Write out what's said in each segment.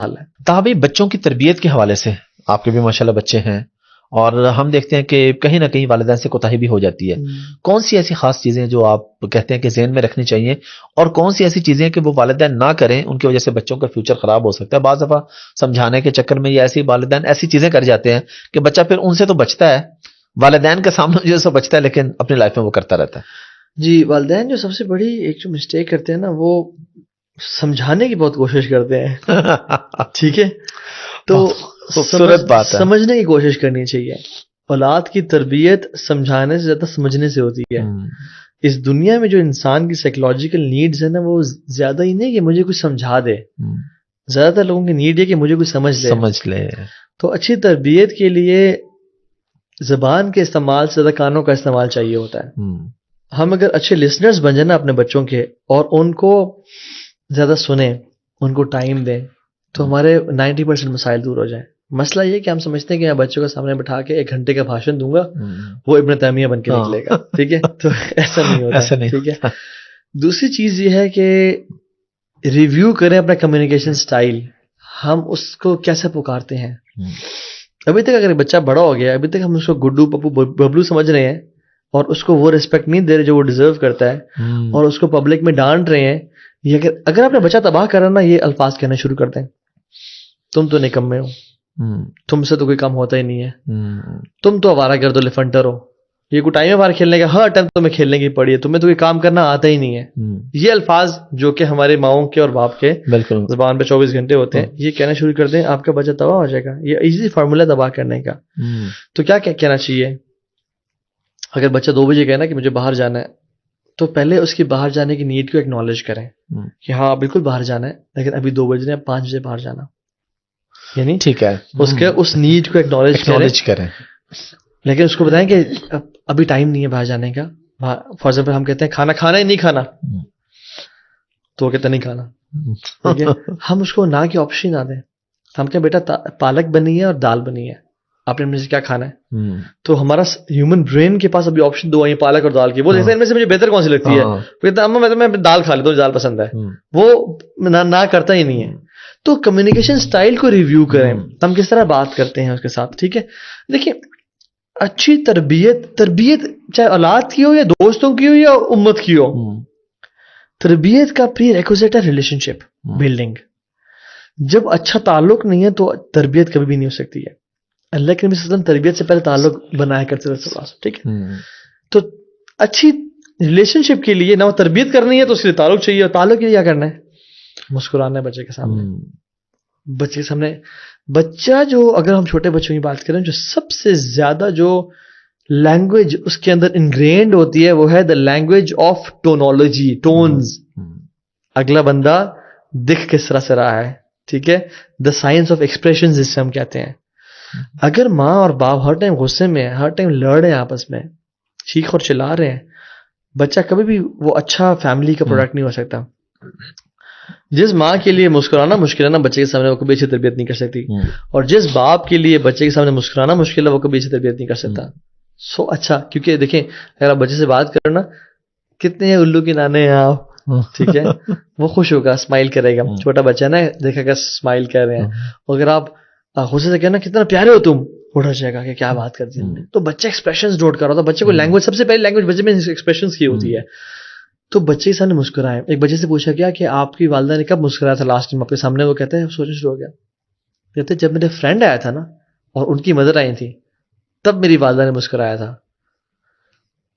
حال ہے. تابعی بچوں کی تربیت کے حوالے سے آپ کے بھی ماشاءاللہ بچے ہیں اور ہم دیکھتے ہیں کہ کہیں نہ کہیں والدین سے کوتاہی بھی ہو جاتی ہے. کون سی ایسی خاص چیزیں جو آپ کہتے ہیں کہ ذہن میں رکھنی چاہیے اور کون سی ایسی چیزیں کہ وہ والدین نہ کریں ان کی وجہ سے بچوں کا فیوچر خراب ہو سکتا ہے؟ بعض دفعہ سمجھانے کے چکر میں یہ ایسی والدین ایسی چیزیں کر جاتے ہیں کہ بچہ پھر ان سے تو بچتا ہے، والدین کے سامنے جو سے بچتا ہے لیکن اپنی لائف میں وہ کرتا رہتا ہے. جی، والدین جو سب سے بڑی ایک جو مسٹیک کرتے ہیں نا، وہ سمجھانے کی بہت کوشش کرتے ہیں. ٹھیک ہے، تو خوبصورت بات ہے. سمجھنے کی کوشش کرنی چاہیے. اولاد کی تربیت سمجھانے سے زیادہ سمجھنے سے ہوتی ہے. اس دنیا میں جو انسان کی سائیکولوجیکل نیڈز ہے نا، وہ زیادہ ہی نہیں کہ مجھے کچھ سمجھا دے، زیادہ تر لوگوں کی نیڈ ہے کہ مجھے کچھ سمجھ لے. تو اچھی تربیت کے لیے زبان کے استعمال سے زیادہ کانوں کا استعمال چاہیے ہوتا ہے. ہم اگر اچھے لسنرز بن جائیں نا اپنے بچوں کے اور ان کو زیادہ سنیں، ان کو ٹائم دیں، تو ہمارے 90% مسائل دور ہو جائیں. مسئلہ یہ کہ ہم سمجھتے ہیں کہ میں بچوں کو سامنے بٹھا کے 1 گھنٹے کا بھاشن دوں گا، وہ ابن تیمیہ بن کے نکلے گا. ٹھیک ہے، تو ایسا نہیں ہوتا. ٹھیک ہے. دوسری چیز یہ ہے کہ ریویو کریں اپنا کمیونیکیشن سٹائل. ہم اس کو کیسے پکارتے ہیں؟ ابھی تک اگر بچہ بڑا ہو گیا، ابھی تک ہم اس کو گڈو پپو ببلو سمجھ رہے ہیں اور اس کو وہ رسپیکٹ نہیں دے رہے جو وہ ڈیزرو کرتا ہے، اور اس کو پبلک میں ڈانٹ رہے ہیں. یہ اگر آپ نے بچہ تباہ کرنا نا، یہ الفاظ کہنا شروع کر دیں: تم تو نکمے ہو، تم سے تو کوئی کام ہوتا ہی نہیں ہے، تم تو آوارہ گرد و لفنٹر ہو، یہ کوئی ٹائم ہے باہر کھیلنے کا، ہر ٹائم تمہیں کھیلنے کی پڑی ہے، تمہیں تو کوئی کام کرنا آتا ہی نہیں ہے. یہ الفاظ جو کہ ہمارے ماؤں کے اور باپ کے زبان پہ 24 گھنٹے ہوتے ہیں، یہ کہنا شروع کر دیں، آپ کا بچہ تباہ ہو جائے گا. یہ ایزی فارمولا تباہ کرنے کا. تو کیا کہنا چاہیے؟ اگر بچہ 2 بجے کہنا کہ مجھے باہر جانا ہے، تو پہلے اس کی باہر جانے کی نیڈ کو ایکنالج کریں کہ ہاں بالکل باہر جانا ہے، لیکن ابھی 2 بجے 5 بجے باہر جانا. یعنی ٹھیک ہے، اس نیڈ کو ایکنالج کریں، لیکن اس کو بتائیں کہ ابھی ٹائم نہیں ہے باہر جانے کا. فار ایگزامپل ہم کہتے ہیں کھانا کھانا ہی نہیں کھانا، تو وہ کہتا نہیں کھانا. ٹھیک ہے، ہم اس کو نہ کی آپشن نہ دیں. ہم کہیں بیٹا پالک بنی ہے اور دال بنی ہے، آپ نے ان میں سے کیا کھانا ہے؟ تو ہمارا ہیومن برین کے پاس ابھی آپشن 2 ہیں، پالک اور دال کی. وہ دیکھتے ہیں ان میں سے مجھے بہتر کون سی لگتی ہے. کہتا اما میں دال کھا لیتا ہوں، دال پسند ہے. وہ نہ کرتا ہی نہیں ہے. تو کمیونیکیشن سٹائل کو ریویو کریں، ہم کس طرح بات کرتے ہیں اس کے ساتھ. ٹھیک ہے، دیکھیں اچھی تربیت چاہے اولاد کی ہو یا دوستوں کی ہو یا امت کی ہو، تربیت کا پری ریکوزٹ ہے ریلیشن شپ بلڈنگ. جب اچھا تعلق نہیں ہے تو تربیت کبھی بھی نہیں ہو سکتی ہے. اللہ کے نبی صلی اللہ علیہ وسلم تربیت سے پہلے تعلق بنایا کرتے تھے. ٹھیک ہے، تو اچھی ریلیشن شپ کے لیے نہ وہ تربیت کرنی ہے تو اس کے لیے تعلق چاہیے، اور تعلق کے لیے کیا کرنا ہے؟ مسکرانا ہے بچے کے سامنے. بچے کے سامنے بچہ جو، اگر ہم چھوٹے بچوں کی بات کریں، جو سب سے زیادہ جو لینگویج اس کے اندر انگرینڈ ہوتی ہے وہ ہے دا لینگویج آف ٹونالوجی، ٹونز. اگلا بندہ دکھ کس طرح سے رہا ہے. ٹھیک ہے، دا سائنس آف ایکسپریشن جس سے ہم کہتے ہیں. اگر ماں اور باپ ہر ٹائم غصے میں، ہر ٹائم لڑ رہے ہیں آپس میں، چیخ اور چلا رہے ہیں، بچہ کبھی بھی وہ اچھا فیملی کا پروڈکٹ نہیں ہو سکتا. جس ماں کے لیے مسکرانا مشکل ہے نا، بچے کے سامنے وہ کبھی اچھی تربیت نہیں کر سکتی. اور جس باپ کے لیے بچے کے سامنے مسکرانا مشکل ہے، وہ کبھی اچھی تربیت نہیں کر سکتا. اچھا، کیونکہ دیکھیں اگر آپ بچے سے بات کرنا، کتنے الو کے نانے ہیں آپ. ٹھیک ہے، وہ خوش ہوگا، اسمائل کرے گا. چھوٹا بچہ نا دیکھے گا اسمائل کر رہے ہیں. اگر آپ غصے سے کہنا کتنا پیارے ہو تم، اٹھا جائے گا کہ کیا بات کرتی ہے. تو بچہ ایکسپریشنز نوٹ کر رہا ہوتا. بچے کو لینگویج، سب سے پہلی لینگویج بچے میں ایکسپریشنز کی ہوتی ہے. تو بچے کے سامنے مسکرائے. ایک بچے سے پوچھا گیا کہ آپ کی والدہ نے کب مسکرایا تھا لاسٹ ٹائم آپ کے سامنے؟ وہ کہتے ہیں سوچنا شروع ہو گیا، کہتے جب میرے فرینڈ آیا تھا نا اور ان کی مدر آئی تھی تب میری والدہ نے مسکرایا تھا.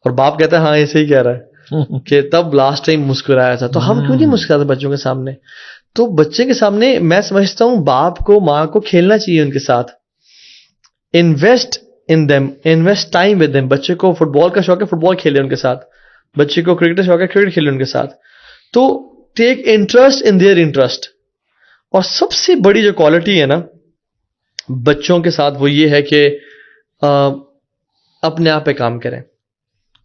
اور باپ کہتا ہے ہاں یہ صحیح کہہ رہا ہے کہ تب لاسٹ ٹائم مسکرایا تھا. تو ہم کیوں نہیں مسکراتے بچوں کے سامنے؟ تو بچے کے سامنے میں سمجھتا ہوں باپ کو ماں کو کھیلنا چاہیے ان کے ساتھ. Invest in them, invest time with them. بچے کو فٹ بال کا شوق ہے، فٹ بال کھیلے ان کے ساتھ. بچے کو کرکٹ کا شوق ہے، کرکٹ کھیلے ان کے ساتھ. تو take interest in their interest. اور سب سے بڑی جو کوالٹی ہے نا بچوں کے ساتھ وہ یہ ہے کہ اپنے آپ پہ کام کریں،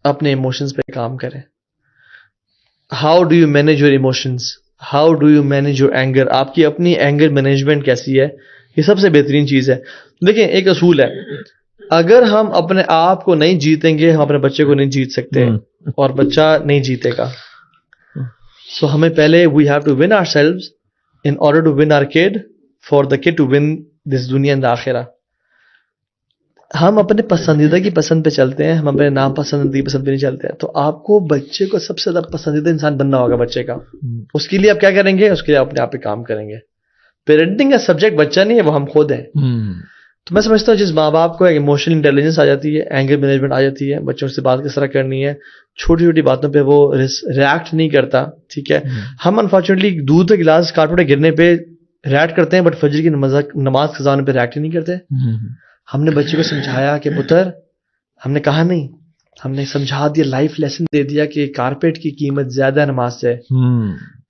اپنے ایموشنز پہ کام کریں. How do you manage your emotions, how do you manage your anger. آپ کی اپنی اینگر مینجمنٹ کیسی ہے، یہ سب سے بہترین چیز ہے. دیکھیں ایک اصول ہے، اگر ہم اپنے آپ کو نہیں جیتیں گے ہم اپنے بچے کو نہیں جیت سکتے، اور بچہ نہیں جیتے گا. سو ہمیں پہلے we have to won ourselves in order to won our kid. for the kid to win this dunya and the akhirah. ہم اپنے پسندیدہ کی پسند پہ چلتے ہیں, ہم اپنے ناپسندیدہ کی پسند پہ نہیں چلتے ہیں. تو آپ کو بچے کو سب سے زیادہ پسندیدہ انسان بننا ہوگا بچے کا. اس کے لیے آپ کیا کریں گے؟ اس کے لیے اپنے آپ پہ کام کریں گے. پیرنٹنگ کا سبجیکٹ بچہ نہیں ہے, وہ ہم خود ہیں. تو میں سمجھتا ہوں جس ماں باپ کو ایموشنل انٹیلیجنس آ جاتی ہے, اینگر مینجمنٹ آ جاتی ہے, بچوں سے بات کس طرح کرنی ہے, چھوٹی چھوٹی باتوں پہ وہ ریئیکٹ نہیں کرتا. ٹھیک ہے, ہم انفارچونیٹلی دودھ کا گلاس کارپیٹ پہ گرنے پہ ریئیکٹ کرتے ہیں, بٹ فجر کی نماز خزانے پہ ریئیکٹ ہی نہیں کرتے. ہم نے بچے کو سمجھایا کہ پتر, ہم نے کہا نہیں, ہم نے سمجھا دیا, لائف لیسن دے دیا کہ کارپیٹ کی قیمت زیادہ ہے نماز سے,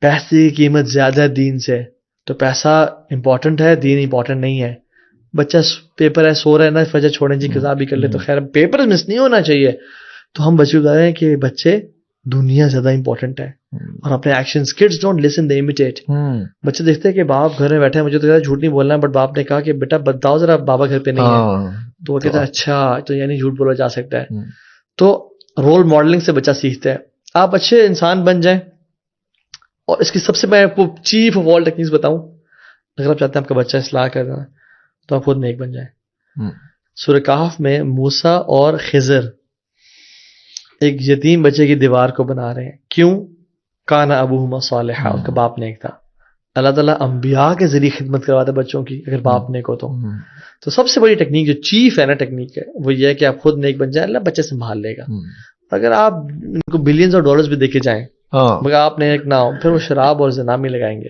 پیسے کی قیمت زیادہ ہے دین سے. تو پیسہ امپورٹنٹ ہے, دین امپورٹنٹ نہیں ہے. بچہ پیپر ہے, سو رہا ہے نا, فجر چھوڑیں جی قضا بھی کر لے, تو خیر پیپر مس نہیں ہونا چاہیے. تو ہم بچے کو کہہ رہے ہیں کہ بچے دنیا زیادہ امپورٹنٹ ہے, اور اپنے actions, kids don't listen they imitate. بچے دیکھتے ہیں کہ باپ گھر میں بیٹھے ہیں, مجھے تو جھوٹ نہیں بولنا ہے, بٹ باپ نے کہا کہ بیٹا بتاؤ ذرا بابا گھر پہ نہیں ہے, تو وہ کہتا ہے اچھا تو یعنی جھوٹ بولا جا سکتا ہے. تو رول ماڈلنگ سے بچہ سیکھتا ہے. آپ اچھے انسان بن جائیں, اور اس کی سب سے میں آپ کو چیف آف آل ٹیکنیکس بتاؤں, اگر آپ چاہتے ہیں آپ کا بچہ اصلاح کرنا تو آپ خود نیک بن جائیں. سورہ کہف میں موسیٰ اور خضر ایک یتیم بچے کی دیوار کو بنا رہے ہیں. کیوں؟ کان ابوہما صالحا, ان کا باپ نیک تھا. اللہ تعالیٰ انبیاء کے ذریعے خدمت کرواتا ہے بچوں کی, اگر باپ نیک ہو تو سب سے بڑی ٹیکنیک جو چیف ہے نا ٹیکنیک ہے, وہ یہ ہے کہ آپ خود نیک بن جائیں, اللہ بچے سنبھال لے گا. اگر آپ ان کو بلینز آف ڈالرز بھی دے کے جائیں مگر آپ نیک نہ ہو, پھر وہ شراب اور زنا میں لگائیں گے.